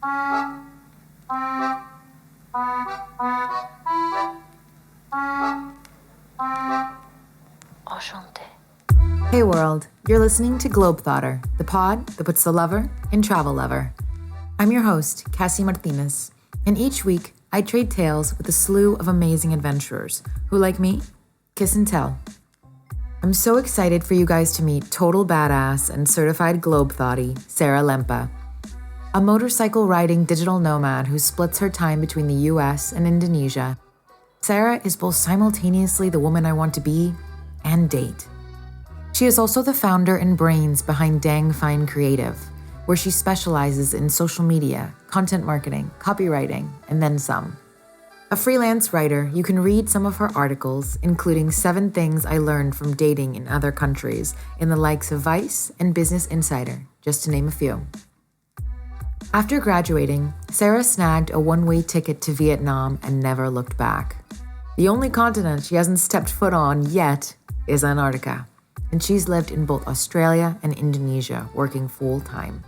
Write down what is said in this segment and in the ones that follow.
Hey world, you're listening to Globethotter, the pod that puts the lover in travel lover. I'm your host, Cassy Martinez, and each week I trade tales with a slew of amazing adventurers who, like me, kiss and tell. I'm so excited for you guys to meet total badass and certified globethottie Sarah Lempa, a motorcycle riding digital nomad who splits her time between the US and Indonesia. Sarah is both simultaneously the woman I want to be and date. She is also the founder and brains behind Dang Fine Creative, where she specializes in social media, content marketing, copywriting, and then some. A freelance writer, you can read some of her articles, including 7 Things I Learned from Dating in Other Countries, in the likes of Vice and Business Insider, just to name a few. After graduating, Sarah snagged a one-way ticket to Vietnam and never looked back. The only continent she hasn't stepped foot on yet is Antarctica, and she's lived in both Australia and Indonesia, working full-time.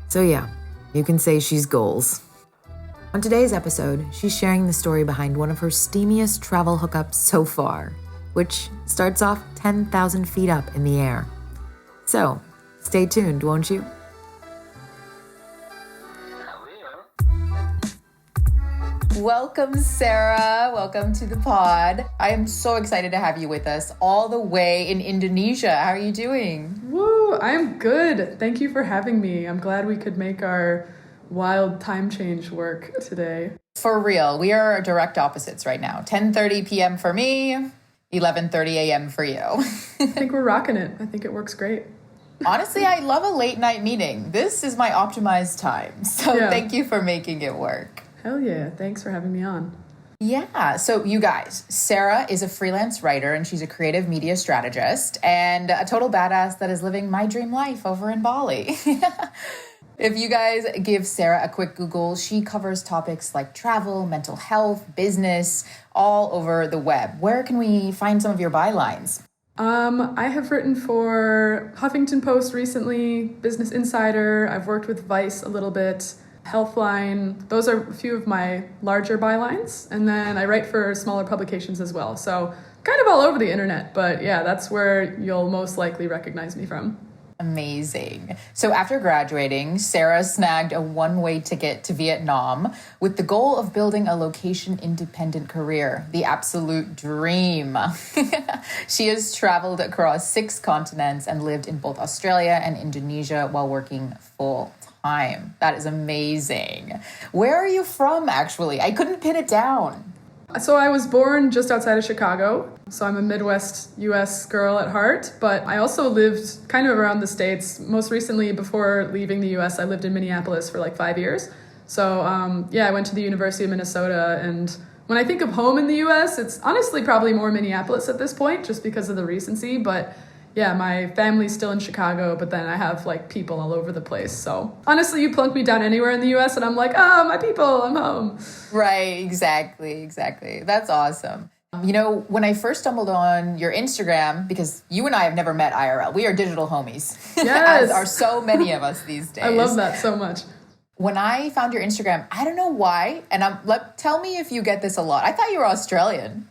So yeah, you can say she's goals. On today's episode, she's sharing the story behind one of her steamiest travel hookups so far, which starts off 10,000 feet up in the air. So, stay tuned, won't you? Welcome, Sarah. Welcome to the pod. I am so excited to have you with us all the way in Indonesia. How are you doing? Woo, I'm good. Thank you for having me. I'm glad we could make our wild time change work today. For real, we are direct opposites right now. 10:30 p.m. for me, 11:30 a.m. for you. I think we're rocking it. I think it works great. Honestly, I love a late night meeting. This is my optimized time. So Thank you for making it work. Hell yeah. Thanks for having me on. Yeah. So you guys, Sarah is a freelance writer and she's a creative media strategist and a total badass that is living my dream life over in Bali. If you guys give Sarah a quick Google, she covers topics like travel, mental health, business, all over the web. Where can we find some of your bylines? I have written for Huffington Post recently, Business Insider. I've worked with Vice a little bit. Healthline. Those are a few of my larger bylines. And then I write for smaller publications as well. So kind of all over the internet. But yeah, that's where you'll most likely recognize me from. Amazing. So after graduating, Sarah snagged a one-way ticket to Vietnam with the goal of building a location-independent career, the absolute dream. She has traveled across 6 continents and lived in both Australia and Indonesia while working full-time. That is amazing. Where are you from, actually? I couldn't pin it down. So I was born just outside of Chicago. So I'm a Midwest US girl at heart, but I also lived kind of around the States. Most recently, before leaving the US, I lived in Minneapolis for like 5 years. So I went to the University of Minnesota. And when I think of home in the US, it's honestly probably more Minneapolis at this point, just because of the recency. But yeah, my family's still in Chicago, but then I have like people all over the place. So honestly, you plunk me down anywhere in the US and I'm like, oh, my people, I'm home. Right, exactly. That's awesome. You know, when I first stumbled on your Instagram, because you and I have never met IRL, we are digital homies, yes. As are so many of us these days. I love that so much. When I found your Instagram, I don't know why, and tell me if you get this a lot. I thought you were Australian.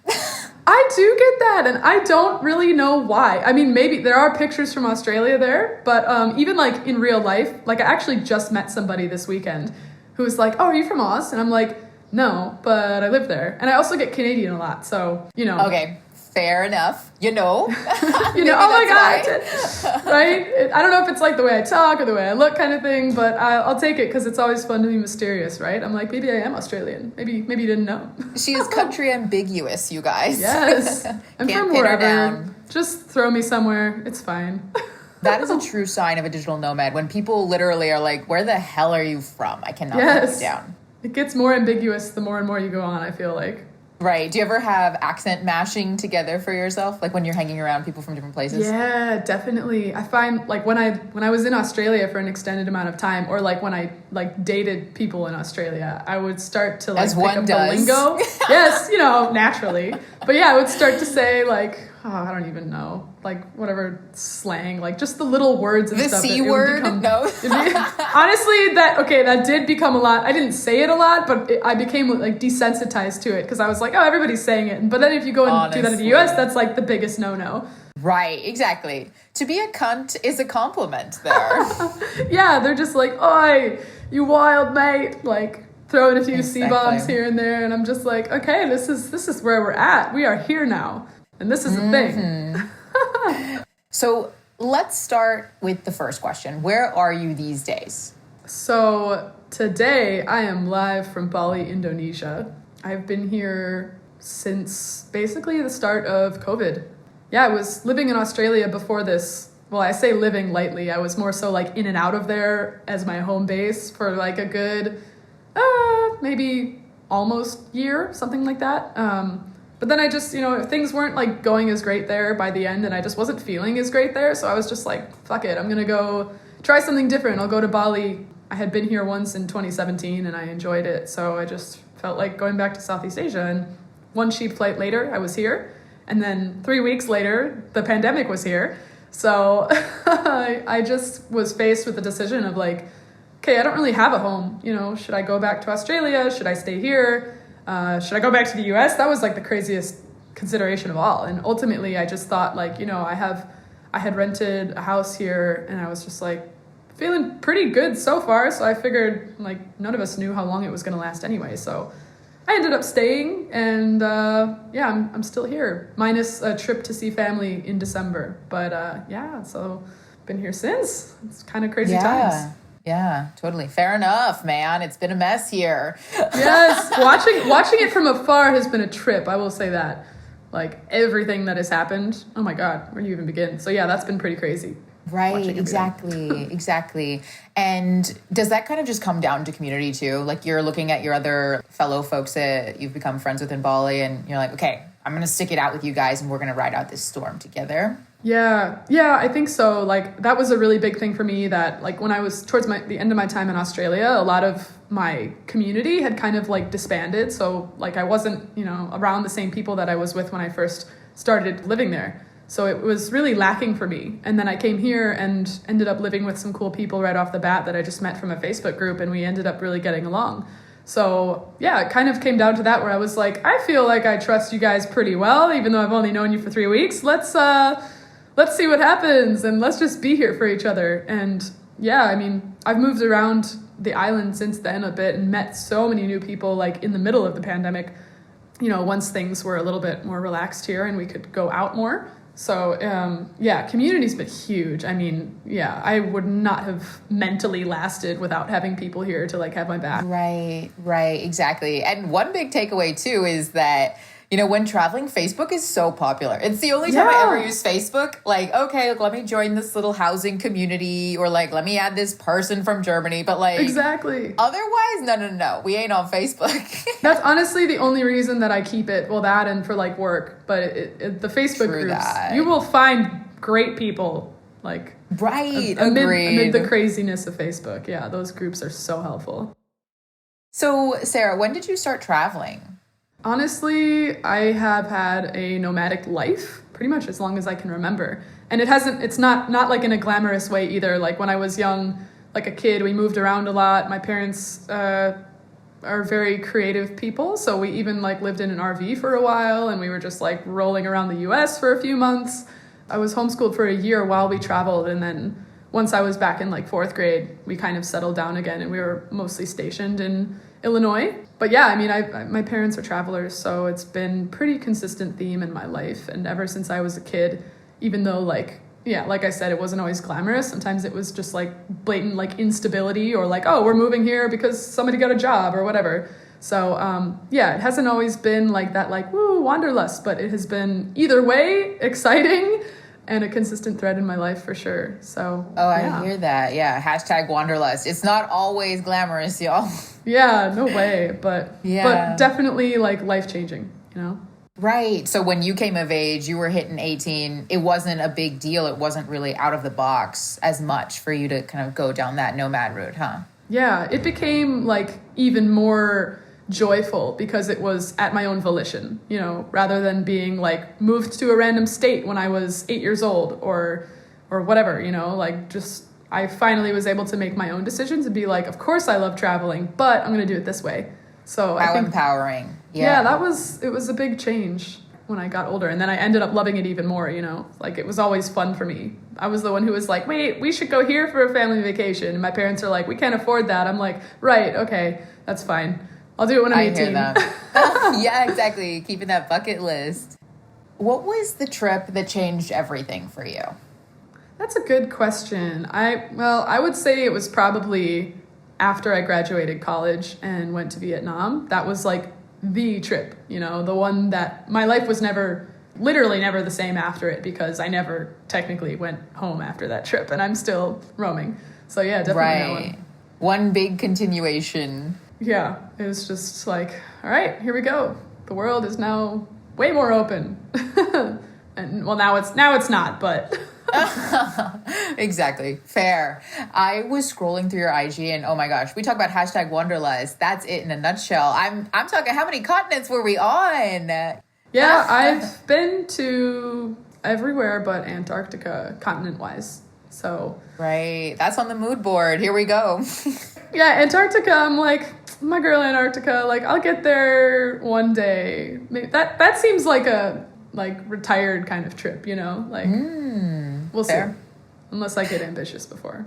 I do get that, and I don't really know why. I mean, maybe there are pictures from Australia there, but even like in real life, like I actually just met somebody this weekend who was like, oh, are you from Oz? And I'm like, no, but I live there. And I also get Canadian a lot, so, you know. Okay, fair enough. You know. Oh my God. Right? I don't know if it's like the way I talk or the way I look kind of thing, but I'll take it because it's always fun to be mysterious, right? I'm like, maybe I am Australian. Maybe you didn't know. She is country ambiguous, you guys. Yes. I'm Can't from pin her wherever. down. Just throw me somewhere. It's fine. That is a true sign of a digital nomad when people literally are like, where the hell are you from? I cannot pin it down. It gets more ambiguous the more and more you go on, I feel like. Right. Do you ever have accent mashing together for yourself? Like when you're hanging around people from different places? Yeah, definitely. I find like when I was in Australia for an extended amount of time, or like when I like dated people in Australia, I would start to like pick up the lingo. Yes, naturally. But yeah, I would start to say like, I don't even know, like whatever slang, like just the little words and the stuff. The C word? No. Honestly, that did become a lot. I didn't say it a lot, but I became like desensitized to it because I was like, oh, everybody's saying it. But then if you go and do that in the US, that's like the biggest no-no. Right, exactly. To be a cunt is a compliment there. Yeah, they're just like, oi, you wild mate, like throwing a few C-bombs here and there. And I'm just like, okay, this is where we're at. We are here now. And this is a thing. So let's start with the first question. Where are you these days? So today I am live from Bali, Indonesia. I've been here since basically the start of COVID. Yeah, I was living in Australia before this. Well, I say living lightly. I was more so like in and out of there as my home base for like a good, maybe almost year, something like that. But then I just, things weren't like going as great there by the end, and I just wasn't feeling as great there. So I was just like, fuck it, I'm going to go try something different. I'll go to Bali. I had been here once in 2017 and I enjoyed it. So I just felt like going back to Southeast Asia. And one cheap flight later, I was here. And then 3 weeks later, the pandemic was here. So I just was faced with the decision of like, okay, I don't really have a home. Should I go back to Australia? Should I stay here? Should I go back to the US? That was like the craziest consideration of all. And ultimately I just thought like, I had rented a house here and I was just like feeling pretty good so far. So I figured like none of us knew how long it was going to last anyway. So I ended up staying and, I'm still here minus a trip to see family in December. But, so been here since. It's kind of crazy times. Yeah, totally. Fair enough, man. It's been a mess here. Yes, watching it from afar has been a trip. I will say that. Like everything that has happened. Oh my God, where do you even begin? So yeah, that's been pretty crazy. Right, exactly. And does that kind of just come down to community too? Like you're looking at your other fellow folks that you've become friends with in Bali and you're like, okay, I'm going to stick it out with you guys and we're going to ride out this storm together. Yeah, I think so. Like that was a really big thing for me that like when I was towards the end of my time in Australia, a lot of my community had kind of like disbanded. So like I wasn't, around the same people that I was with when I first started living there. So it was really lacking for me. And then I came here and ended up living with some cool people right off the bat that I just met from a Facebook group and we ended up really getting along. So yeah, it kind of came down to that where I was like, I feel like I trust you guys pretty well, even though I've only known you for 3 weeks. Let's see what happens and let's just be here for each other. And yeah, I mean, I've moved around the island since then a bit and met so many new people like in the middle of the pandemic, once things were a little bit more relaxed here and we could go out more. So community's been huge. I mean, yeah, I would not have mentally lasted without having people here to like have my back. Right, exactly. And one big takeaway too is that when traveling, Facebook is so popular. It's the only time I ever use Facebook. Like, okay, let me join this little housing community or like, let me add this person from Germany. But like, exactly. Otherwise, no. We ain't on Facebook. That's honestly the only reason that I keep it. Well, that and for like work. But the Facebook groups, you will find great people like amid the craziness of Facebook. Yeah, those groups are so helpful. So, Sarah, when did you start traveling? Honestly, I have had a nomadic life pretty much as long as I can remember. And it's not like in a glamorous way either. Like when I was young, like a kid, we moved around a lot. My parents are very creative people. So we even like lived in an RV for a while and we were just like rolling around the US for a few months. I was homeschooled for a year while we traveled. And then once I was back in like 4th grade, we kind of settled down again and we were mostly stationed in Illinois. But yeah, I mean, my parents are travelers, so it's been pretty consistent theme in my life. And ever since I was a kid, even though like I said, it wasn't always glamorous. Sometimes it was just like blatant like instability or like, oh, we're moving here because somebody got a job or whatever. So it hasn't always been like that, like, woo, wanderlust, but it has been either way exciting and a consistent thread in my life for sure. So I hear that. Yeah. # wanderlust. It's not always glamorous, y'all. Yeah, no way. But definitely like life-changing, Right. So when you came of age, you were hitting 18. It wasn't a big deal. It wasn't really out of the box as much for you to kind of go down that nomad route, huh? Yeah, it became like even more joyful because it was at my own volition, you know, rather than being like moved to a random state when I was 8 years old or whatever, you know, like just I finally was able to make my own decisions and be like, of course I love traveling, but I'm going to do it this way. So how I think, empowering. Yeah, it was a big change when I got older. And then I ended up loving it even more, you know, like it was always fun for me. I was the one who was like, wait, we should go here for a family vacation. And my parents are like, we can't afford that. I'm like, right, okay, that's fine. I'll do it when I'm 18. I hear that. Yeah, exactly. Keeping that bucket list. What was the trip that changed everything for you? That's a good question. I would say it was probably after I graduated college and went to Vietnam. That was like the trip, you know, the one that my life was literally never the same after it because I never technically went home after that trip and I'm still roaming. So yeah, definitely that one. One big continuation. Yeah, it was just like, all right, here we go. The world is now way more open. And well, now it's not, but exactly. Fair. I was scrolling through your IG and oh my gosh, we talk about hashtag Wanderlust. That's it in a nutshell. I'm talking, how many continents were we on? Yeah, I've been to everywhere but Antarctica, continent-wise. So right, that's on the mood board. Here we go. Yeah, Antarctica. I'm like, my girl, Antarctica. Like, I'll get there one day. Maybe that seems like a retired kind of trip, you know. Like, we'll fair. See. Unless I get ambitious before.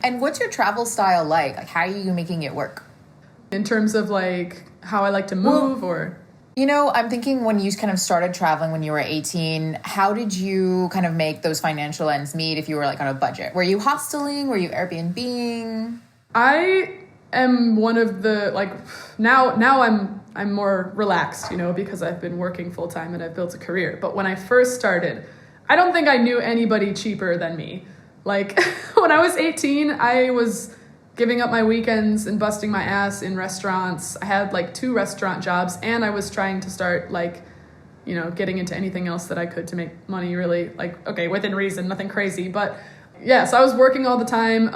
And what's your travel style like? Like, how are you making it work? In terms of like how I like to move, or. You know, I'm thinking when you kind of started traveling when you were 18, how did you kind of make those financial ends meet if you were like on a budget? Were you hosteling? Were you Airbnb-ing? I am one of the, like, now I'm more relaxed, you know, because I've been working full time and I've built a career. But when I first started, I don't think I knew anybody cheaper than me. Like, when I was 18, I was giving up my weekends and busting my ass in restaurants. I had like 2 restaurant jobs and I was trying to start like, you know, getting into anything else that I could to make money really, like, okay, within reason, nothing crazy. But yeah, so I was working all the time.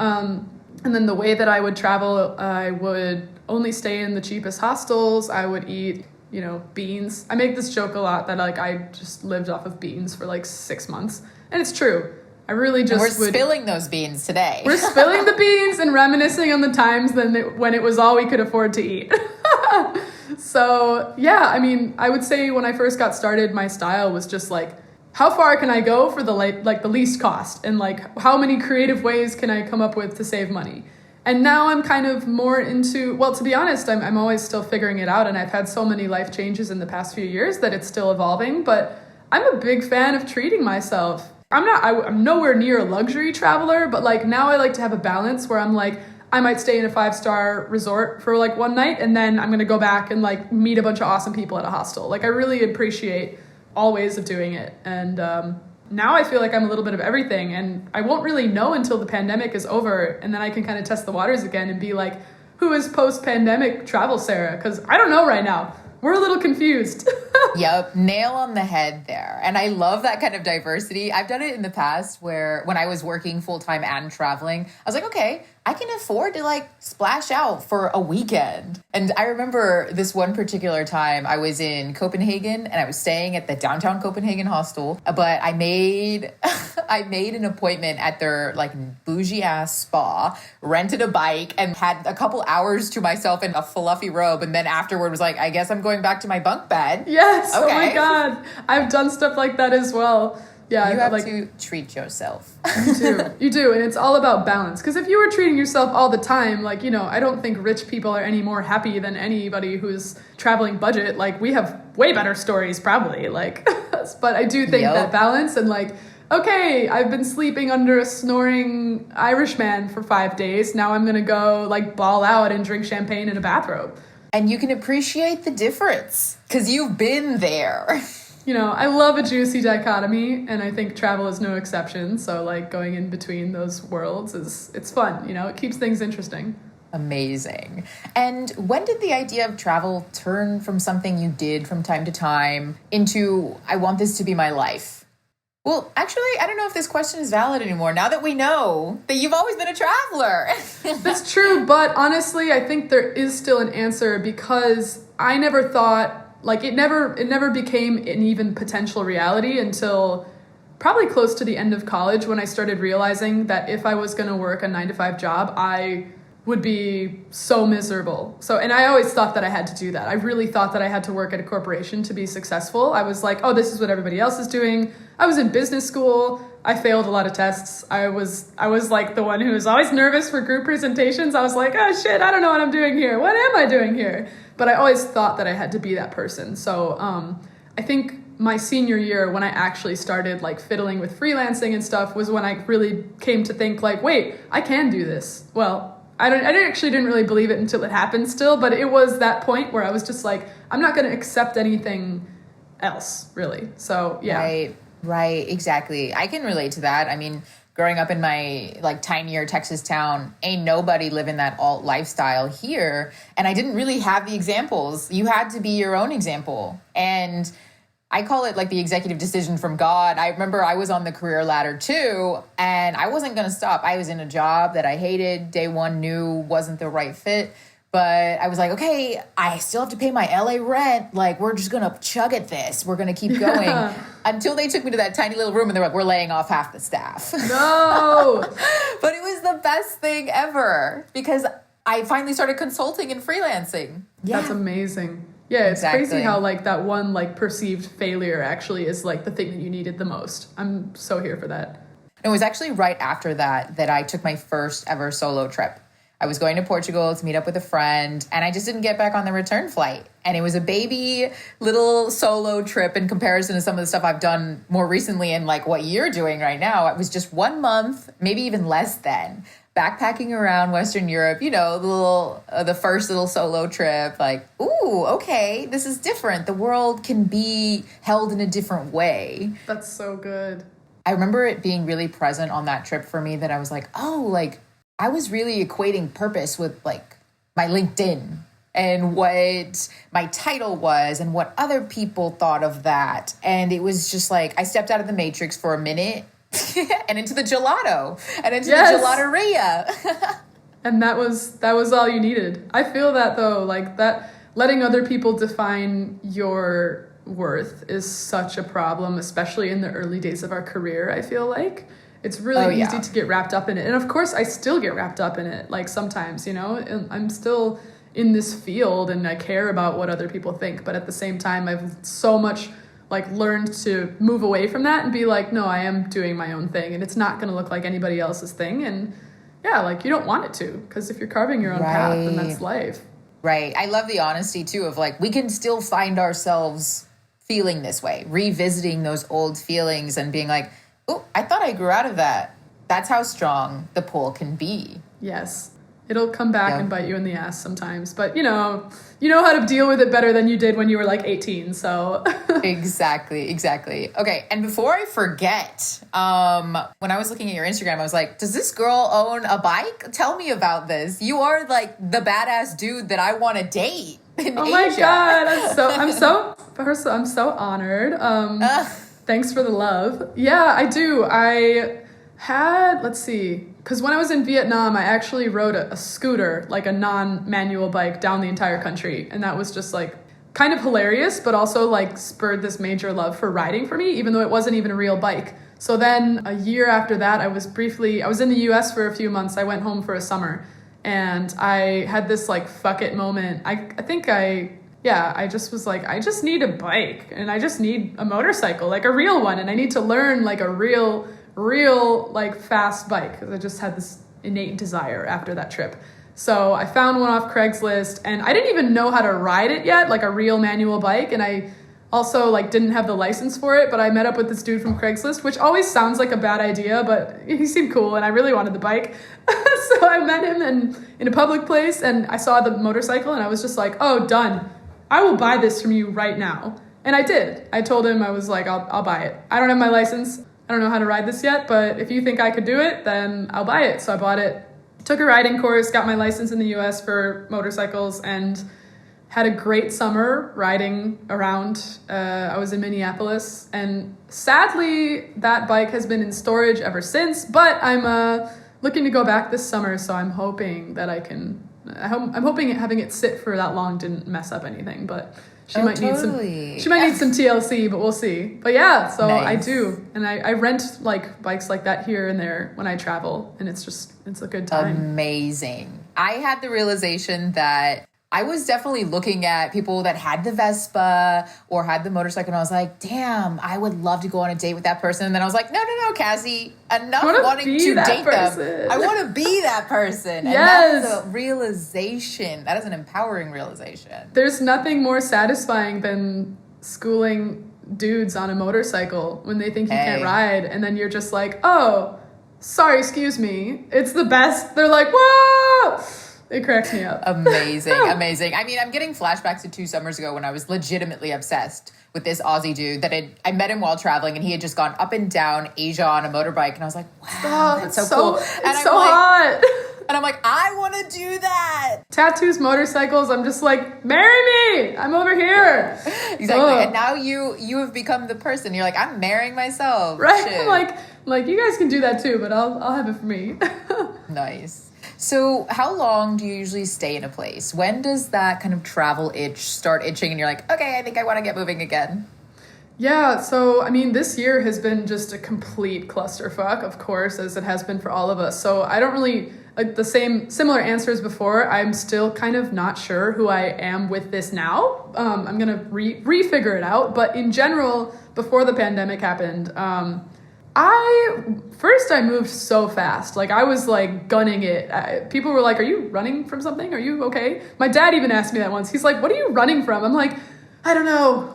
And then the way that I would travel, I would only stay in the cheapest hostels. I would eat, you know, beans. I make this joke a lot that like I just lived off of beans for like 6 months. And it's true. I really just We're spilling those beans today. We're spilling the beans and reminiscing on the times when it was all we could afford to eat. So, yeah, I mean, I would say when I first got started, my style was just like, how far can I go for the the least cost? And like, how many creative ways can I come up with to save money? And now I'm kind of more into, well, to be honest, I'm always still figuring it out. And I've had so many life changes in the past few years that it's still evolving. But I'm a big fan of treating myself. I'm nowhere near a luxury traveler, but like now I like to have a balance where I'm like, I might stay in a 5-star resort for like one night and then I'm going to go back and like meet a bunch of awesome people at a hostel. Like I really appreciate all ways of doing it. And now I feel like I'm a little bit of everything and I won't really know until the pandemic is over and then I can kind of test the waters again and be like, who is post-pandemic travel Sarah? Because I don't know right now. We're a little confused. Yep, nail on the head there. And I love that kind of diversity. I've done it in the past where when I was working full-time and traveling, I was like, okay, I can afford to like splash out for a weekend. And I remember this one particular time I was in Copenhagen and I was staying at the downtown Copenhagen hostel, but I made an appointment at their like bougie ass spa, rented a bike and had a couple hours to myself in a fluffy robe. And then afterward was like, I guess I'm going back to my bunk bed. Yes. Okay. Oh my God. I've done stuff like that as well. Yeah, you have to treat yourself. You do. And it's all about balance. Because if you were treating yourself all the time, like, you know, I don't think rich people are any more happy than anybody who's traveling budget. Like, we have way better stories, probably. Like, but I do think that balance and like, okay, I've been sleeping under a snoring Irishman for 5 days. Now I'm going to go like ball out and drink champagne in a bathrobe. And you can appreciate the difference because you've been there. You know, I love a juicy dichotomy, and I think travel is no exception. So, like, going in between those worlds it's fun. You know, it keeps things interesting. Amazing. And when did the idea of travel turn from something you did from time to time into, I want this to be my life? Well, actually, I don't know if this question is valid anymore now that we know that you've always been a traveler. That's true, but honestly, I think there is still an answer because I never thought, like, it never became an even potential reality until probably close to the end of college when I started realizing that if I was going to work a 9-to-5 job, I would be so miserable. And I always thought that I had to do that. I really thought that I had to work at a corporation to be successful. I was like, oh, this is what everybody else is doing. I was in business school. I failed a lot of tests. I was like the one who was always nervous for group presentations. I was like, oh shit, I don't know what I'm doing here. What am I doing here? But I always thought that I had to be that person. So I think my senior year, when I actually started like fiddling with freelancing and stuff, was when I really came to think like, wait, I can do this. Well, I didn't really believe it until it happened still, but it was that point where I was just like, I'm not going to accept anything else, really. So, yeah. Right, exactly. I can relate to that. I mean, growing up in my like tinier Texas town, ain't nobody living that alt lifestyle here. And I didn't really have the examples. You had to be your own example. And I call it like the executive decision from God. I remember I was on the career ladder too, and I wasn't going to stop. I was in a job that I hated. Day one knew wasn't the right fit. But I was like, okay, I still have to pay my LA rent. Like, we're just going to chug at this. We're going to keep going. Until they took me to that tiny little room and they're like, we're laying off half the staff. No! But it was the best thing ever because I finally started consulting and freelancing. Yeah. That's amazing. Yeah, it's crazy how like that one like perceived failure actually is like the thing that you needed the most. I'm so here for that. It was actually right after that I took my first ever solo trip. I was going to Portugal to meet up with a friend, and I just didn't get back on the return flight. And it was a baby little solo trip in comparison to some of the stuff I've done more recently and like what you're doing right now. It was just 1 month, maybe even less than, backpacking around Western Europe, you know, the first little solo trip, like, ooh, okay, this is different. The world can be held in a different way. That's so good. I remember it being really present on that trip for me that I was like, oh, like, I was really equating purpose with like my LinkedIn and what my title was and what other people thought of that. And it was just like, I stepped out of the matrix for a minute and into the gelato and into the gelateria. And that was all you needed. I feel that though, like that letting other people define your worth is such a problem, especially in the early days of our career, I feel like. It's really easy to get wrapped up in it. And of course, I still get wrapped up in it, like sometimes, you know, and I'm still in this field and I care about what other people think. But at the same time, I've so much like learned to move away from that and be like, no, I am doing my own thing and it's not going to look like anybody else's thing. And yeah, like you don't want it to, because if you're carving your own path, then that's life. Right. I love the honesty too of like, we can still find ourselves feeling this way, revisiting those old feelings and being like, oh, I thought I grew out of that. That's how strong the pull can be. Yes. It'll come back and bite you in the ass sometimes. But, you know how to deal with it better than you did when you were like 18. So Exactly. Okay. And before I forget, when I was looking at your Instagram, I was like, does this girl own a bike? Tell me about this. You are like the badass dude that I want to date in Asia. Oh my God. I'm so honored. Thanks for the love. Yeah, I do. I had, let's see, because when I was in Vietnam, I actually rode a scooter, like a non-manual bike down the entire country. And that was just like kind of hilarious, but also like spurred this major love for riding for me, even though it wasn't even a real bike. So then a year after that, I was in the US for a few months. I went home for a summer and I had this like fuck it moment. I just was like, I just need a bike and I just need a motorcycle, like a real one. And I need to learn like a real like fast bike because I just had this innate desire after that trip. So I found one off Craigslist and I didn't even know how to ride it yet, like a real manual bike. And I also like didn't have the license for it, but I met up with this dude from Craigslist, which always sounds like a bad idea, but he seemed cool and I really wanted the bike. So I met him in a public place and I saw the motorcycle and I was just like, oh, done. I will buy this from you right now. And I did. I told him, I was like, I'll buy it. I don't have my license. I don't know how to ride this yet, but if you think I could do it, then I'll buy it. So I bought it, took a riding course, got my license in the US for motorcycles, and had a great summer riding around. I was in Minneapolis, and sadly that bike has been in storage ever since, but I'm looking to go back this summer, so I'm hoping that I'm hoping having it sit for that long didn't mess up anything, but she might need some TLC, but we'll see. But yeah, so nice. I do. And I rent like bikes like that here and there when I travel, and it's a good time. Amazing. I had the realization that I was definitely looking at people that had the Vespa or had the motorcycle, and I was like, damn, I would love to go on a date with that person. And then I was like, no, Cassy, enough wanting to date them. I want to be that person. And that's a realization. That is an empowering realization. There's nothing more satisfying than schooling dudes on a motorcycle when they think you can't ride, and then you're just like, oh, sorry, excuse me. It's the best. They're like, whoa! It cracks me up. Amazing. I mean, I'm getting flashbacks to 2 summers ago when I was legitimately obsessed with this Aussie dude that I met him while traveling, and he had just gone up and down Asia on a motorbike, and I was like, wow, that's so cool. It's so hot. And I'm like, I want to do that. Tattoos, motorcycles, I'm just like, marry me. I'm over here. Exactly. Oh. And now you have become the person. You're like, I'm marrying myself. Right. I'm like you guys can do that too, but I'll have it for me. Nice. So how long do you usually stay in a place? When does that kind of travel itch start itching and you're like, okay, I think I want to get moving again? Yeah, so I mean, this year has been just a complete clusterfuck, of course, as it has been for all of us. So I don't really, like similar answers before, I'm still kind of not sure who I am with this now. I'm going to refigure it out. But in general, before the pandemic happened, I moved so fast. Like, I was like gunning it. People were like, are you running from something? Are you okay? My dad even asked me that once. He's like, what are you running from? I'm like, I don't know.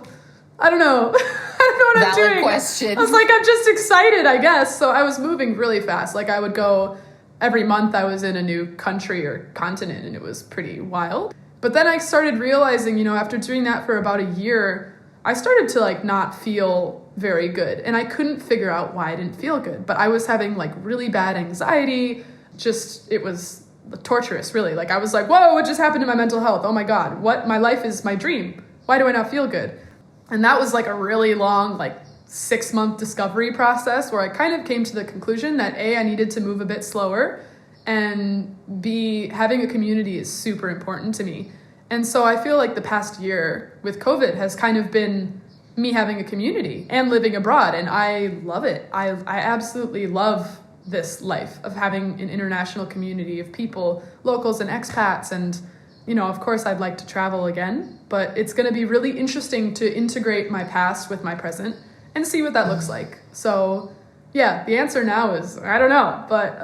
I don't know what I'm doing. Valid question. I was like, I'm just excited, I guess. So I was moving really fast. Like, I would go every month. I was in a new country or continent, and it was pretty wild. But then I started realizing, after doing that for about a year, I started to like not feel very good. And I couldn't figure out why I didn't feel good. But I was having like really bad anxiety. It was torturous, really. Like, I was like, whoa, what just happened to my mental health? Oh my God, my life is my dream. Why do I not feel good? And that was like a really long, like 6-month discovery process where I kind of came to the conclusion that A, I needed to move a bit slower, and B, having a community is super important to me. And so I feel like the past year with COVID has kind of been me having a community and living abroad. And I love it. I absolutely love this life of having an international community of people, locals and expats. And, of course I'd like to travel again, but it's going to be really interesting to integrate my past with my present and see what that looks like. So yeah, the answer now is, I don't know, but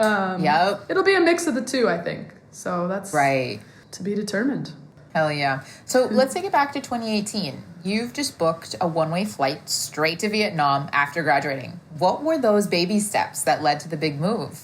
it'll be a mix of the two, I think. So that's right to be determined. Hell yeah. So let's take it back to 2018. You've just booked a one-way flight straight to Vietnam after graduating. What were those baby steps that led to the big move?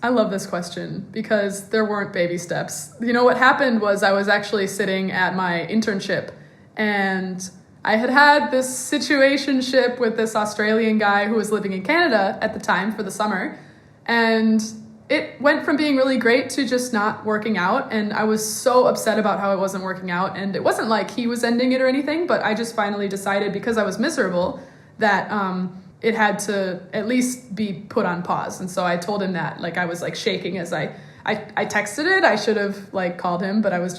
I love this question because there weren't baby steps. What happened was I was actually sitting at my internship, and I had this situationship with this Australian guy who was living in Canada at the time for the summer. And it went from being really great to just not working out. And I was so upset about how it wasn't working out. And it wasn't like he was ending it or anything, but I just finally decided, because I was miserable, that it had to at least be put on pause. And so I told him that. Like, I was like shaking as I texted it. I should have like called him, but I was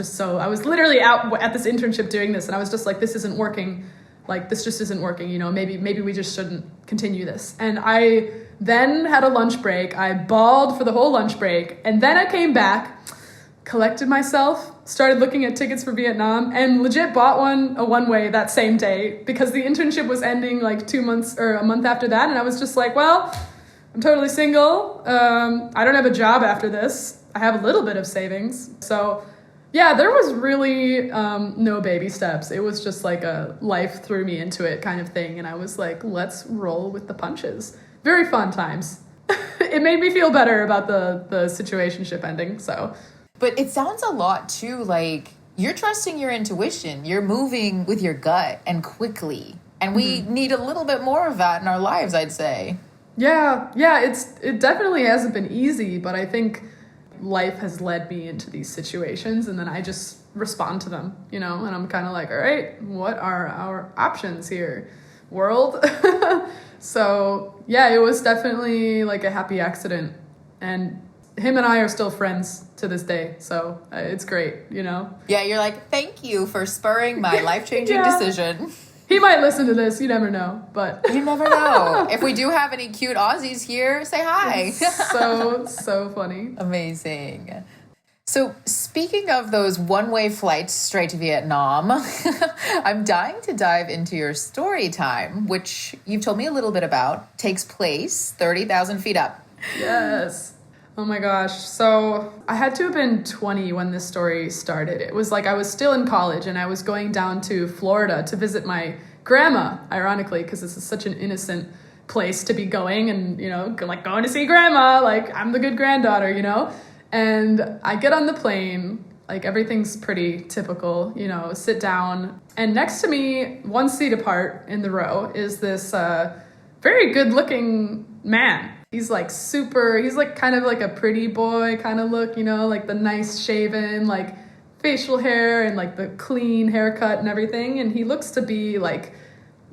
literally out at this internship doing this, and I was just like, this isn't working. Like, this just isn't working. Maybe we just shouldn't continue this. And I then had a lunch break. I bawled for the whole lunch break. And then I came back, collected myself, started looking at tickets for Vietnam, and legit bought a one-way that same day because the internship was ending like 2 months or a month after that. And I was just like, well, I'm totally single. I don't have a job after this. I have a little bit of savings. So yeah, there was really no baby steps. It was just like a life threw me into it kind of thing. And I was like, let's roll with the punches. Very fun times. It made me feel better about the situationship ending. So, but it sounds a lot too like you're trusting your intuition. You're moving with your gut and quickly. And we need a little bit more of that in our lives, I'd say. Yeah, it definitely hasn't been easy, but I think life has led me into these situations, and then I just respond to them, you know, and I'm kind of like, all right, what are our options here, world? So yeah, it was definitely like a happy accident, and him and I are still friends to this day, so it's great, you know. Yeah, you're like, thank you for spurring my life-changing decision. He might listen to this, you never know, but you never know. If we do have any cute Aussies here, say hi. So funny. Amazing. So speaking of those one-way flights straight to Vietnam, I'm dying to dive into your story time, which you've told me a little bit about, takes place 30,000 feet up. Yes. Oh my gosh. So I had to have been 20 when this story started. It was like I was still in college and I was going down to Florida to visit my grandma, ironically, because this is such an innocent place to be going and, you know, like going to see grandma, like I'm the good granddaughter, you know? And I get on the plane, like everything's pretty typical, you know, sit down. And next to me, one seat apart in the row, is this very good looking man. He's like he's like kind of like a pretty boy kind of look, you know, like the nice shaven, like facial hair and like the clean haircut and everything. And he looks to be like,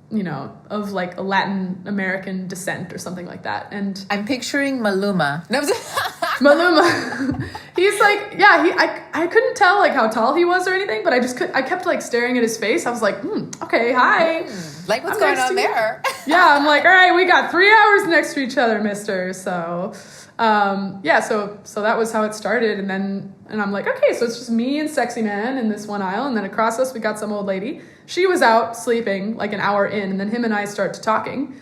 you know, of like a Latin American descent or something like that. And I'm picturing Maluma. No, Maluma. He's like, yeah, I couldn't tell like how tall he was or anything, but I kept like staring at his face. I was like, okay, hi. Like what's going on there? Yeah, I'm like, all right, we got 3 hours next to each other, mister. So, so that was how it started. And I'm like, okay, so it's just me and sexy man in this one aisle. And then across us, we got some old lady. She was out sleeping like an hour in. And then him and I start to talking.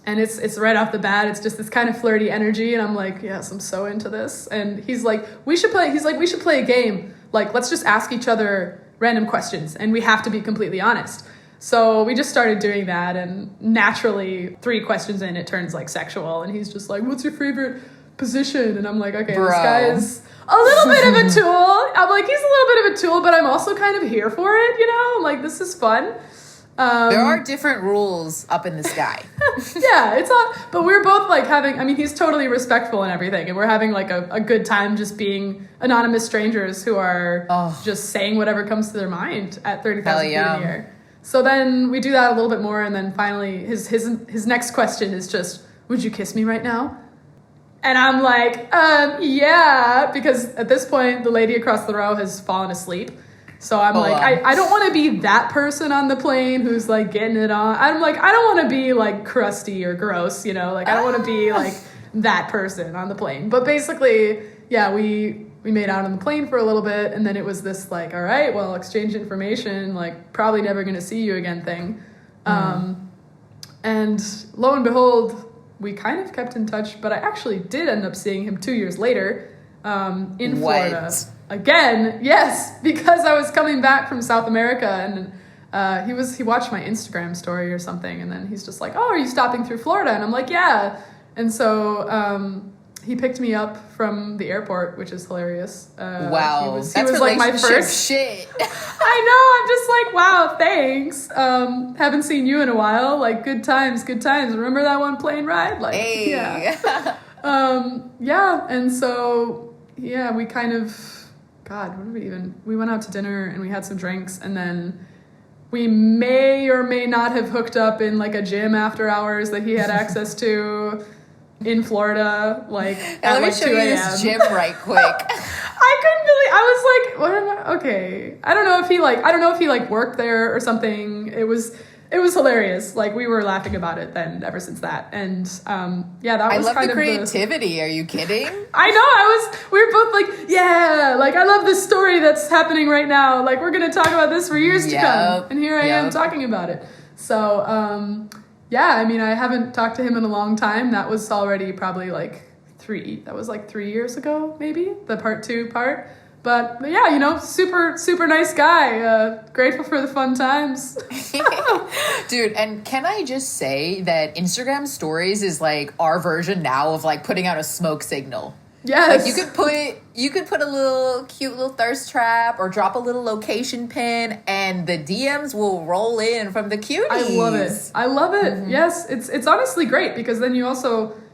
And it's right off the bat. It's just this kind of flirty energy. And I'm like, yes, I'm so into this. And he's like, we should play a game. Like, let's just ask each other random questions. And we have to be completely honest. So we just started doing that. And naturally, 3 questions in, it turns like sexual. And he's just like, what's your favorite position? And I'm like, okay, Bro. This guy is a little bit of a tool. I'm like, he's a little bit of a tool, but I'm also kind of here for it, you know? I'm like, this is fun. There are different rules up in the sky. Yeah, it's all, but we're both like he's totally respectful and everything. And we're having like a good time just being anonymous strangers who are just saying whatever comes to their mind at 30,000 feet in the air. So then we do that a little bit more. And then finally his next question is just, would you kiss me right now? And I'm like, yeah, because at this point, the lady across the row has fallen asleep. So I'm I don't want to be that person on the plane who's like getting it on. I'm like, I don't want to be like crusty or gross, you know, like I don't want to be like that person on the plane. But basically, yeah, we made out on the plane for a little bit. And then it was this like, all right, well, exchange information, like probably never going to see you again thing. And lo and behold, we kind of kept in touch, but I actually did end up seeing him 2 years later in Florida. Again, yes, because I was coming back from South America, and he watched my Instagram story or something, and then he's just like, oh, are you stopping through Florida? And I'm like, yeah. And so he picked me up from the airport, which is hilarious. Wow. He was like my first shit. I know, I'm just like, wow, thanks. Haven't seen you in a while. Like, good times. Remember that one plane ride? Like, hey. Yeah. Yeah, and so, yeah, we kind of... God, what did we even... We went out to dinner and we had some drinks, and then we may or may not have hooked up in like a gym after hours that he had access to in Florida, like at let me like show 2 you a.m. this gym right quick. I was like, what am I... Okay. I don't know if he like worked there or something. It was hilarious. Like, we were laughing about it then ever since that. And yeah, that was I love kind the of creativity. Are you kidding? I know. We were both like, yeah, like I love this story that's happening right now. Like, we're gonna talk about this for years to come. And here I am talking about it. So yeah, I mean, I haven't talked to him in a long time. That was already probably like 3 years ago, maybe, the part 2 part. But yeah, you know, super, super nice guy. Grateful for the fun times. Dude, and can I just say that Instagram stories is like our version now of like putting out a smoke signal. Yes. Like you could put a little cute little thirst trap or drop a little location pin, and the DMs will roll in from the cuties. I love it. Mm-hmm. Yes, it's honestly great, because then you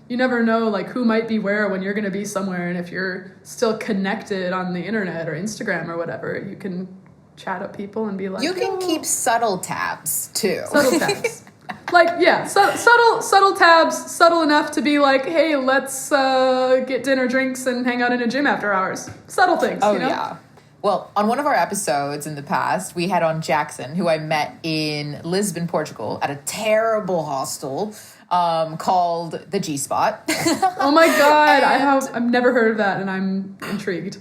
you never know like who might be where when you're going to be somewhere. And if you're still connected on the internet or Instagram or whatever, you can chat up people and be like, you can keep subtle tabs too. Subtle tabs. Like, yeah, subtle tabs, subtle enough to be like, hey, let's get dinner, drinks, and hang out in a gym after hours. Subtle things, Oh, you know? yeah. Well, on one of our episodes in the past, we had on Jackson, who I met in Lisbon, Portugal, at a terrible hostel called the G-Spot. Oh my God, I've never heard of that, and I'm intrigued.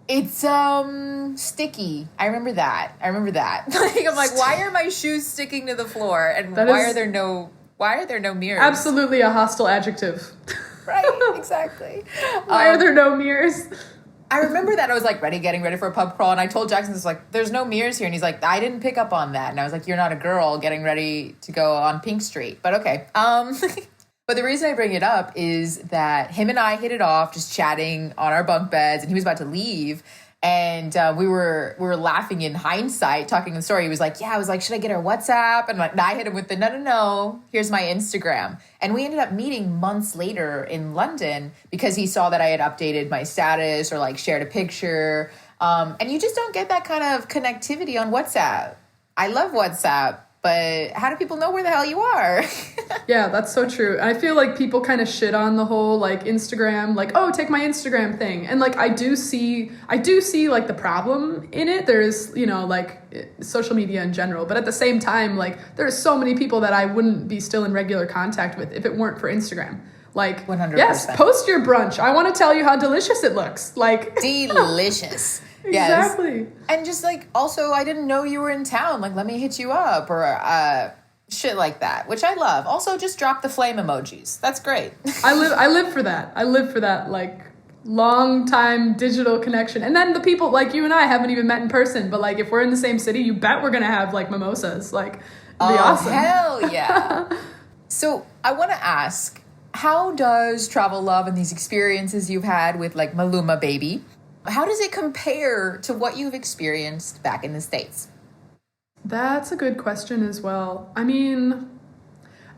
It's sticky. I remember that. Like, I'm like, why are my shoes sticking to the floor? And why are there no mirrors? Absolutely a hostile adjective. Right, exactly. Why are there no mirrors? I remember that. I was like getting ready for a pub crawl, and I told Jackson, "This like, there's no mirrors here," and he's like, "I didn't pick up on that." And I was like, "You're not a girl getting ready to go on Pink Street," but okay. But the reason I bring it up is that him and I hit it off, just chatting on our bunk beds, and he was about to leave. And we were laughing in hindsight, talking the story. He was like, yeah, I was like, should I get her WhatsApp? And like, I hit him with the, no, here's my Instagram. And we ended up meeting months later in London because he saw that I had updated my status or like shared a picture. And you just don't get that kind of connectivity on WhatsApp. I love WhatsApp, but how do people know where the hell you are? Yeah, that's so true. I feel like people kind of shit on the whole like Instagram, like, oh, take my Instagram thing. And like I do see like the problem in it. There's, you know, like social media in general, but at the same time, like there's so many people that I wouldn't be still in regular contact with if it weren't for Instagram. Like 100%. Yes, post your brunch. I want to tell you how delicious it looks. Like delicious. Exactly. Yes. And just like, also, I didn't know you were in town. Like, let me hit you up or shit like that, which I love. Also, just drop the flame emojis. That's great. I live for that. I live for that, like, long time digital connection. And then the people like you and I haven't even met in person, but like if we're in the same city, you bet we're going to have like mimosas. Like, it'd be awesome. Hell yeah. So I want to ask, how does travel love and these experiences you've had with like Maluma Baby, how does it compare to what you've experienced back in the States? That's a good question as well. I mean,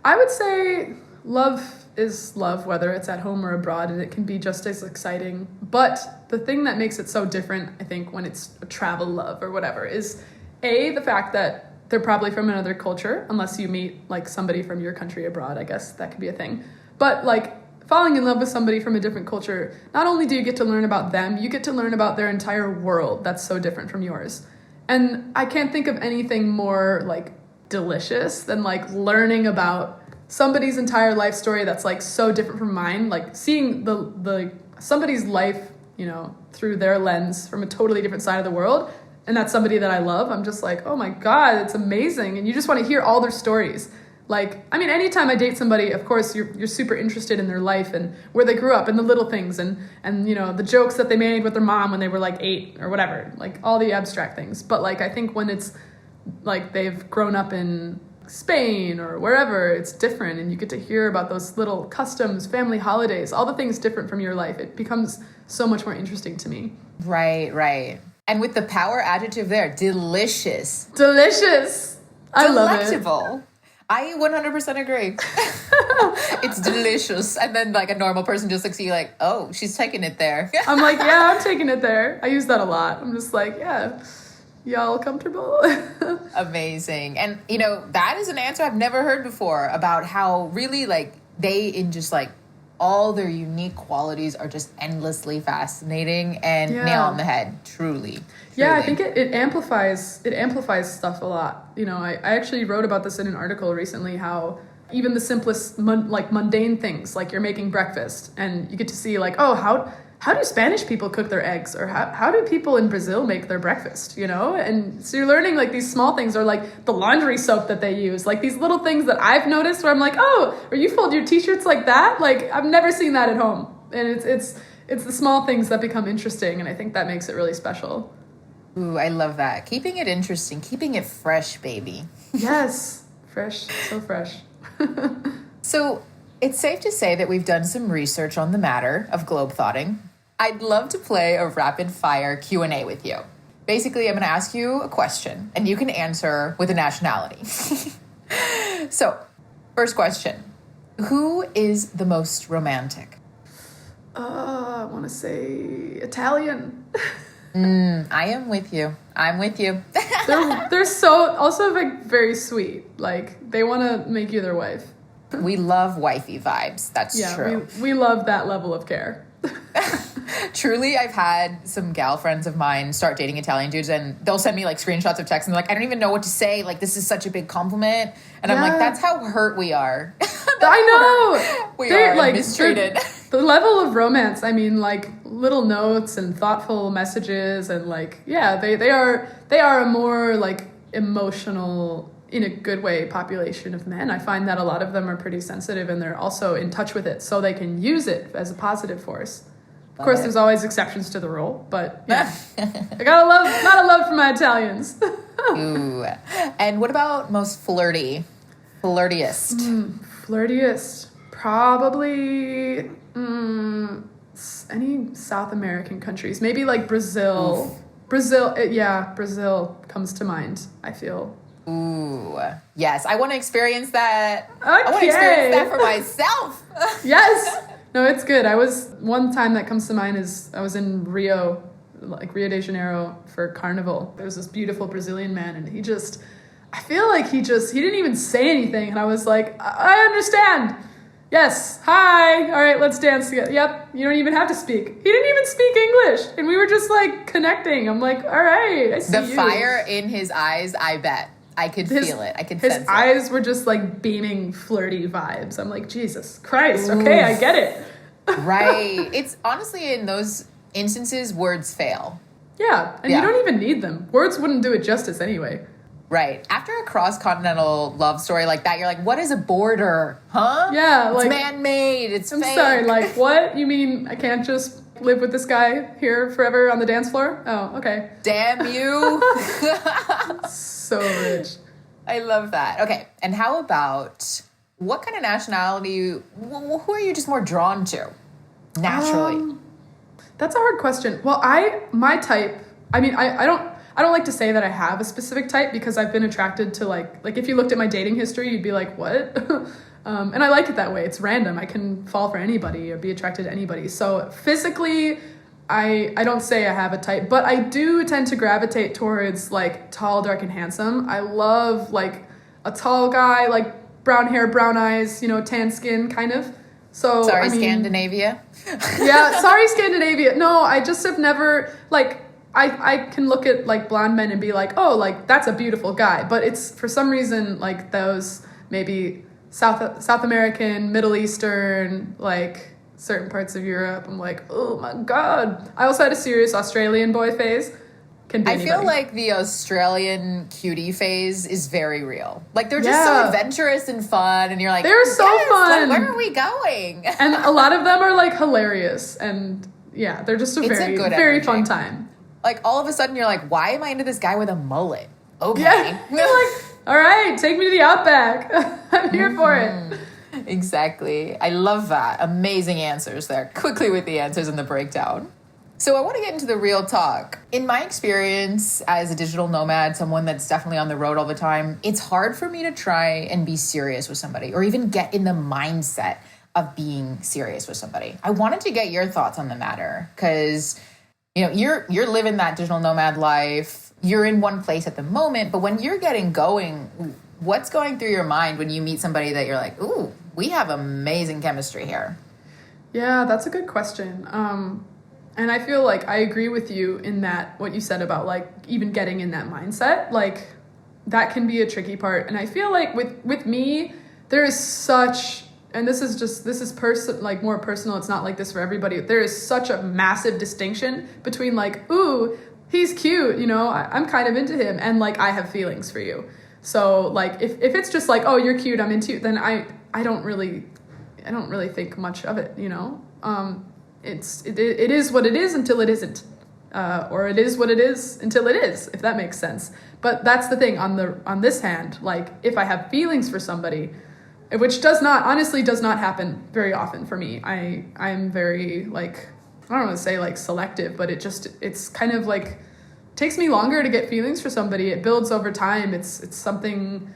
I would say love is love, whether it's at home or abroad, and it can be just as exciting. But the thing that makes it so different, I think, when it's a travel love or whatever, is the fact that they're probably from another culture, unless you meet like somebody from your country abroad. I guess that could be a thing. But like falling in love with somebody from a different culture, not only do you get to learn about them, you get to learn about their entire world that's so different from yours. And I can't think of anything more like delicious than like learning about somebody's entire life story that's like so different from mine, like seeing the somebody's life, you know, through their lens from a totally different side of the world. And that's somebody that I love. I'm just like, oh my God, it's amazing. And you just want to hear all their stories. Like, I mean, anytime I date somebody, of course, you're super interested in their life and where they grew up and the little things and you know, the jokes that they made with their mom when they were like 8 or whatever, like all the abstract things. But like, I think when it's like they've grown up in Spain or wherever, it's different, and you get to hear about those little customs, family holidays, all the things different from your life. It becomes so much more interesting to me. Right. And with the power adjective there, delicious. Delicious. I love it. Delectable. I 100% agree. It's delicious. And then like a normal person just looks at you like, oh, she's taking it there. I'm like, yeah, I'm taking it there. I use that a lot. I'm just like, yeah, y'all comfortable? Amazing. And, you know, that is an answer I've never heard before about how really like they in just like all their unique qualities are just endlessly fascinating and nail on the head, truly. Yeah, I think it amplifies stuff a lot. You know, I actually wrote about this in an article recently, how even the simplest mundane things, like you're making breakfast and you get to see like, oh, how do Spanish people cook their eggs, or how do people in Brazil make their breakfast, you know? And so you're learning like these small things, or like the laundry soap that they use, like these little things that I've noticed where I'm like, oh, or you fold your t-shirts like that? Like I've never seen that at home. And it's the small things that become interesting, and I think that makes it really special. Ooh, I love that. Keeping it interesting, keeping it fresh, baby. Yes, fresh, so fresh. So it's safe to say that we've done some research on the matter of globethotting. I'd love to play a rapid fire Q&A with you. Basically, I'm going to ask you a question, and you can answer with a nationality. So, first question. Who is the most romantic? I want to say Italian. I am with you. I'm with you. They're so also like very sweet. Like they want to make you their wife. We love wifey vibes. That's true. We love that level of care. Truly, I've had some gal friends of mine start dating Italian dudes, and they'll send me like screenshots of texts, and they're like, I don't even know what to say. Like, this is such a big compliment. And I'm like, that's how hurt we are. I know. We are like mistreated. The level of romance, I mean, like little notes and thoughtful messages, and like, yeah, they are a more like emotional, in a good way, population of men. I find that a lot of them are pretty sensitive, and they're also in touch with it, so they can use it as a positive force. Of course, there's always exceptions to the rule, but yeah, I gotta not a love for my Italians. Ooh, and what about most flirtiest? Flirtiest, probably any South American countries, maybe like Brazil. Oof. Brazil comes to mind, I feel. Ooh, yes, I want to experience that. Okay. I want to experience that for myself. Yes. No, it's good. One time that comes to mind is I was in Rio de Janeiro for Carnival. There was this beautiful Brazilian man, and I feel like he didn't even say anything. And I was like, I understand. Yes. Hi. All right, let's dance together. Yep. You don't even have to speak. He didn't even speak English. And we were just like connecting. I'm like, all right, I see the fire in his eyes, I bet. I could feel it. I could sense it. His eyes were just like beaming flirty vibes. I'm like, Jesus Christ. Okay, I get it. Right. It's honestly in those instances, words fail. Yeah. And you don't even need them. Words wouldn't do it justice anyway. Right. After a cross-continental love story like that, you're like, what is a border? Huh? Yeah. It's man-made. It's fake. I'm sorry. Like, what? You mean I can't just live with this guy here forever on the dance floor? Oh, okay. Damn you. So rich. I love that. Okay. And how about what kind of nationality, who are you just more drawn to naturally? That's a hard question. Well, my type, I mean, I don't like to say that I have a specific type because I've been attracted to like if you looked at my dating history, you'd be like, what? And I like it that way. It's random. I can fall for anybody or be attracted to anybody. So physically, I don't say I have a type, but I do tend to gravitate towards like tall, dark, and handsome. I love like a tall guy, like brown hair, brown eyes, tan skin kind of. So sorry, Scandinavia. Yeah, sorry, Scandinavia. No, I just have never like I can look at like blonde men and be like, oh, like that's a beautiful guy. But it's for some reason like those maybe South American, Middle Eastern, like certain parts of Europe. I'm like, oh my God. I also had a serious Australian boy phase. Can be anybody. I feel like the Australian cutie phase is very real. Like they're just so adventurous and fun, and you're like, they're so fun. Like, where are we going? And a lot of them are like hilarious, and yeah, they're just a very fun time. Like all of a sudden you're like, why am I into this guy with a mullet? Okay. Yeah. You're like, all right, take me to the Outback. I'm here for it. Exactly. I love that. Amazing answers there. Quickly with the answers and the breakdown. So I want to get into the real talk. In my experience as a digital nomad, someone that's definitely on the road all the time, it's hard for me to try and be serious with somebody or even get in the mindset of being serious with somebody. I wanted to get your thoughts on the matter because you're living that digital nomad life. You're in one place at the moment, but when you're getting going, what's going through your mind when you meet somebody that you're like, ooh, we have amazing chemistry here? Yeah, that's a good question. And I feel like I agree with you in that what you said about like even getting in that mindset, like that can be a tricky part. And I feel like with me, there is such, and this is more personal. It's not like this for everybody. There is such a massive distinction between like, ooh, he's cute, I'm kind of into him, and like I have feelings for you. So like if it's just like, oh, you're cute, I'm into you, then I don't really think much of it, It is what it is until it isn't, or it is what it is until it is, if that makes sense. But that's the thing on this hand, like if I have feelings for somebody, which does not happen very often for me. I'm very like, I don't want to say like selective, but it's kind of like takes me longer to get feelings for somebody. It builds over time. It's something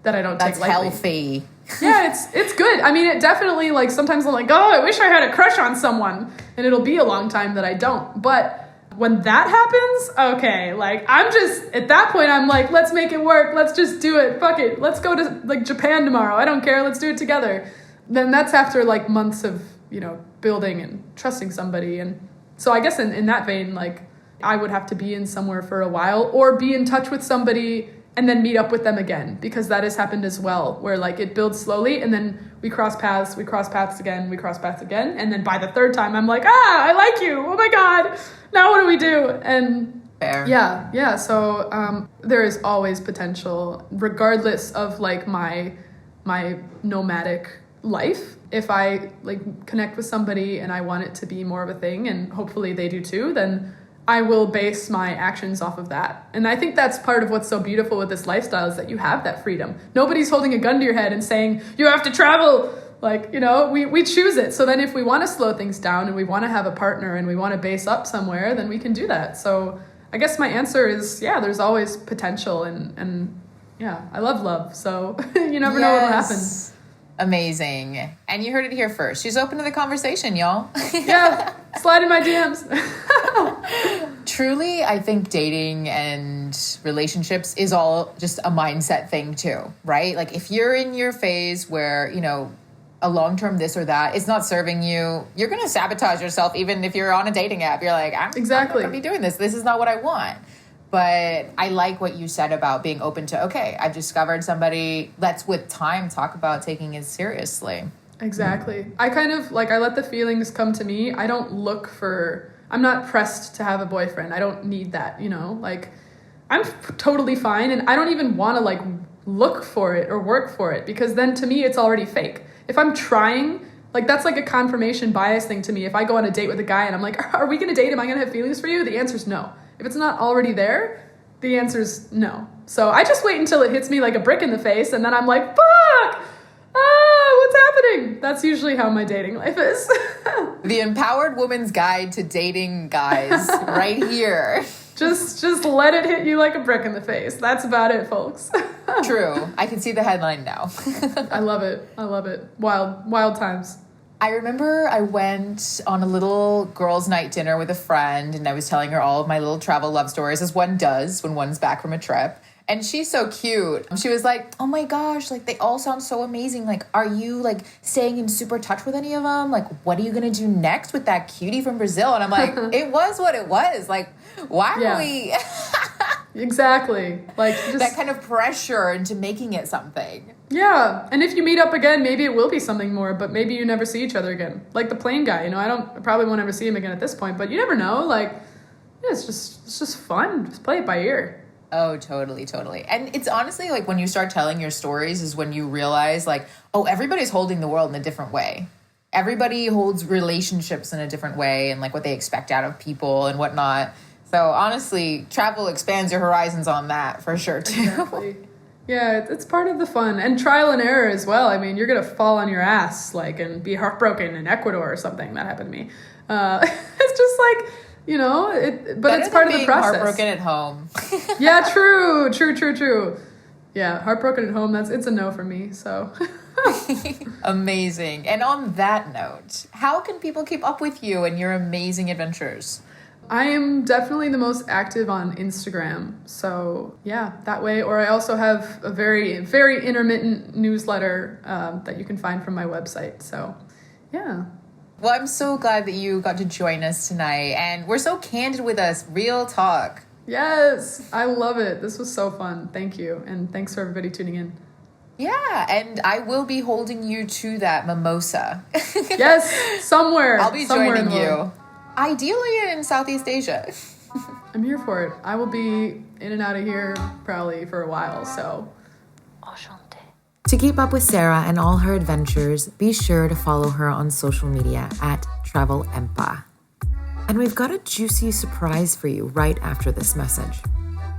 that I don't That's take lightly. healthy. Yeah, it's good. I mean, it definitely, like, sometimes I'm like, oh, I wish I had a crush on someone, and it'll be a long time that I don't. But when that happens, okay, like, I'm just, at that point, I'm like, let's make it work. Let's just do it. Fuck it. Let's go to, like, Japan tomorrow. I don't care. Let's do it together. Then that's after, like, months of, you know, building and trusting somebody. And so I guess in that vein, like, I would have to be in somewhere for a while or be in touch with somebody and then meet up with them again, because that has happened as well, where, like, it builds slowly and then we cross paths again. And then by the third time, I'm like, I like you. Oh my God. Now what do we do? And Fair. yeah. So there is always potential, regardless of, like, my nomadic life. If I, like, connect with somebody and I want it to be more of a thing, and hopefully they do too, then I will base my actions off of that. And I think that's part of what's so beautiful with this lifestyle, is that you have that freedom. Nobody's holding a gun to your head and saying, you have to travel. Like, you know, we choose it. So then if we want to slow things down and we want to have a partner and we want to base up somewhere, then we can do that. So I guess my answer is, yeah, there's always potential. And yeah, I love. So you never know what'll happen. Amazing. And you heard it here first. She's open to the conversation, y'all. Yeah, slide in my DMs. Truly, I think dating and relationships is all just a mindset thing too, right? Like, if you're in your phase where, you know, a long-term this or that, it's not serving you, you're going to sabotage yourself. Even if you're on a dating app, you're like, I'm not going to be doing this. This is not what I want. But I like what you said about being open to, okay, I've discovered somebody, let's with time talk about taking it seriously. Exactly. I kind of, like, I let the feelings come to me. I don't look for, I'm not pressed to have a boyfriend. I don't need that, you know? Like, I'm totally fine, and I don't even want to, like, look for it or work for it, because then to me it's already fake. If I'm trying, like, that's like a confirmation bias thing to me. If I go on a date with a guy and I'm like, are we going to date? Am I going to have feelings for you? The answer's no. If it's not already there, the answer's no. So I just wait until it hits me like a brick in the face, and then I'm like, fuck! What's happening? That's usually how my dating life is. The Empowered Woman's Guide to Dating Guys, right here. Just let it hit you like a brick in the face. That's about it, folks. True. I can see the headline now. I love it. Wild times. I remember I went on a little girls' night dinner with a friend, and I was telling her all of my little travel love stories, as one does when one's back from a trip. And she's so cute. She was like, oh my gosh, like, they all sound so amazing. Like, are you, like, staying in super touch with any of them? Like, what are you going to do next with that cutie from Brazil? And I'm like, it was what it was. Like, why are we... Exactly. Like, just that kind of pressure into making it something. Yeah. And if you meet up again, maybe it will be something more, but maybe you never see each other again. Like the plane guy, you know, I probably won't ever see him again at this point, but you never know. Like, yeah, it's just fun. Just play it by ear. Oh, totally. And it's honestly like when you start telling your stories is when you realize, like, oh, everybody's holding the world in a different way. Everybody holds relationships in a different way, and like what they expect out of people and whatnot. So honestly, travel expands your horizons on that for sure too. Exactly. Yeah, it's part of the fun, and trial and error as well. I mean, you're gonna fall on your ass, like, and be heartbroken in Ecuador or something. That happened to me. It's just like, you know, but it's part of the process. Heartbroken at home. Yeah, true. Yeah, heartbroken at home. It's a no for me. So. Amazing. And on that note, how can people keep up with you and your amazing adventures? I am definitely the most active on Instagram. So yeah, that way. Or I also have a very, very intermittent newsletter that you can find from my website. So yeah. Well, I'm so glad that you got to join us tonight. And we're so candid with us. Real talk. Yes, I love it. This was so fun. Thank you. And thanks for everybody tuning in. Yeah, and I will be holding you to that mimosa. Yes, somewhere. I'll be joining you. Ideally in Southeast Asia. I'm here for it. I will be in and out of here probably for a while, so. To keep up with Sarah and all her adventures, be sure to follow her on social media at Travel Lempa. And we've got a juicy surprise for you right after this message.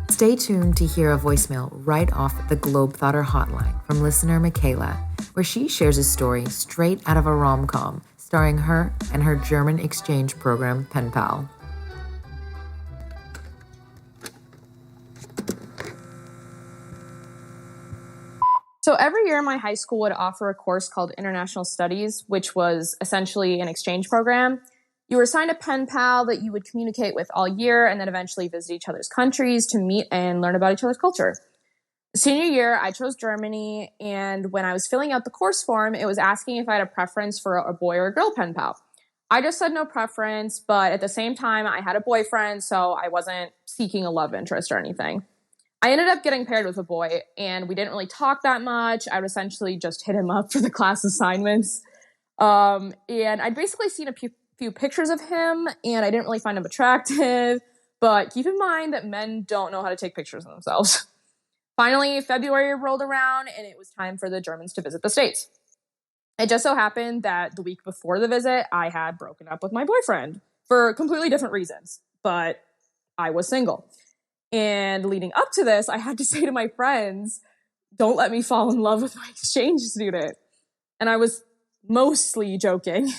Stay tuned to hear a voicemail right off the Globethotter Hotline from listener Michaela, where she shares a story straight out of a rom-com starring her and her German exchange program, Penpal. So every year my high school would offer a course called International Studies, which was essentially an exchange program. You were assigned a pen pal that you would communicate with all year and then eventually visit each other's countries to meet and learn about each other's culture. Senior year, I chose Germany, and when I was filling out the course form, it was asking if I had a preference for a boy or a girl pen pal. I just said no preference, but at the same time, I had a boyfriend, so I wasn't seeking a love interest or anything. I ended up getting paired with a boy, and we didn't really talk that much. I would essentially just hit him up for the class assignments. And I'd basically seen a few pictures of him, and I didn't really find him attractive. But keep in mind that men don't know how to take pictures of themselves. Finally, February rolled around, and it was time for the Germans to visit the States. It just so happened that the week before the visit, I had broken up with my boyfriend for completely different reasons, but I was single. And leading up to this, I had to say to my friends, don't let me fall in love with my exchange student. And I was mostly joking.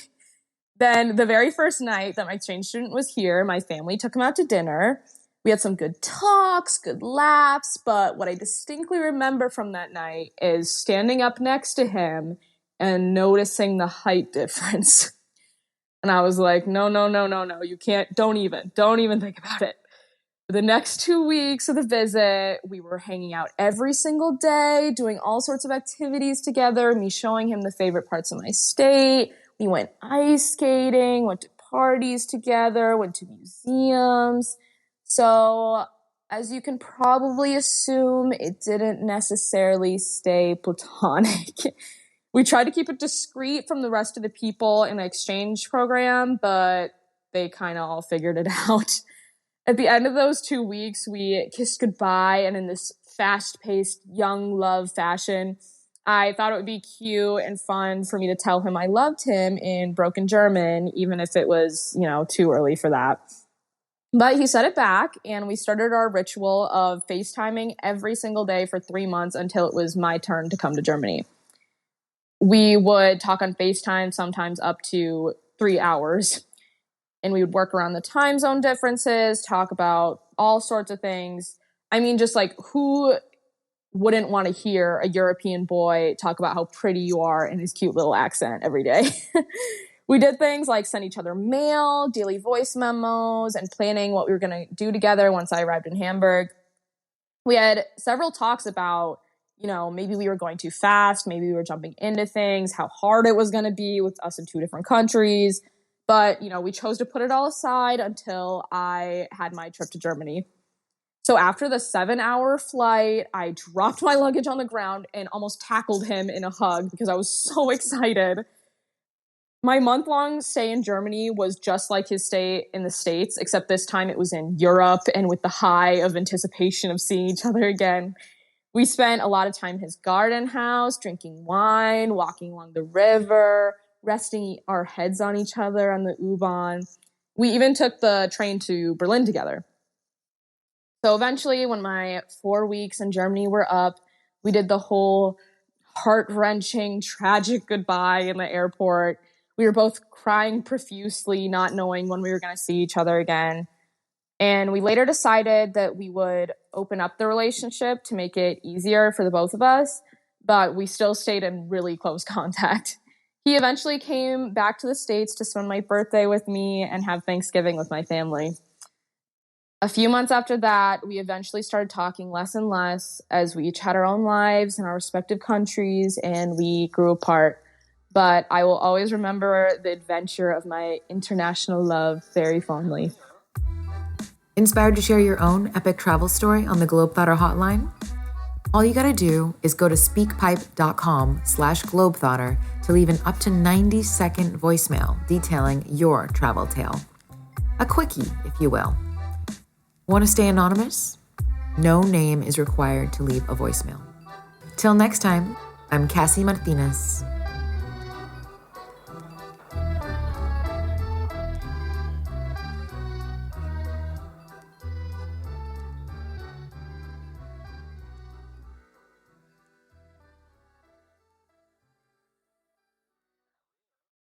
Then the very first night that my exchange student was here, my family took him out to dinner. We had some good talks, good laughs, but what I distinctly remember from that night is standing up next to him and noticing the height difference. And I was like, no, you can't, don't even think about it. For the next 2 weeks of the visit, we were hanging out every single day, doing all sorts of activities together, me showing him the favorite parts of my state. We went ice skating, went to parties together, went to museums. So, as you can probably assume, it didn't necessarily stay platonic. We tried to keep it discreet from the rest of the people in the exchange program, but they kind of all figured it out. At the end of those 2 weeks, we kissed goodbye, and in this fast-paced young love fashion, I thought it would be cute and fun for me to tell him I loved him in broken German, even if it was, too early for that. But he said it back, and we started our ritual of FaceTiming every single day for 3 months until it was my turn to come to Germany. We would talk on FaceTime sometimes up to 3 hours. And we would work around the time zone differences, talk about all sorts of things. I mean, just like, who wouldn't want to hear a European boy talk about how pretty you are in his cute little accent every day? We did things like send each other mail, daily voice memos, and planning what we were going to do together once I arrived in Hamburg. We had several talks about, maybe we were going too fast, maybe we were jumping into things, how hard it was going to be with us in 2 different countries. But, we chose to put it all aside until I had my trip to Germany. So after the 7-hour flight, I dropped my luggage on the ground and almost tackled him in a hug because I was so excited. My month-long stay in Germany was just like his stay in the States, except this time it was in Europe and with the high of anticipation of seeing each other again. We spent a lot of time in his garden house, drinking wine, walking along the river, resting our heads on each other on the U-Bahn. We even took the train to Berlin together. So eventually, when my 4 weeks in Germany were up, we did the whole heart-wrenching, tragic goodbye in the airport. We were both crying profusely, not knowing when we were going to see each other again. And we later decided that we would open up the relationship to make it easier for the both of us, but we still stayed in really close contact. He eventually came back to the States to spend my birthday with me and have Thanksgiving with my family. A few months after that, we eventually started talking less and less as we each had our own lives in our respective countries and we grew apart. But I will always remember the adventure of my international love very fondly. Inspired to share your own epic travel story on the Globethotter Hotline? All you gotta do is go to speakpipe.com/Globethotter to leave an up to 90-second voicemail detailing your travel tale. A quickie, if you will. Want to stay anonymous? No name is required to leave a voicemail. Till next time, I'm Cassy Martinez.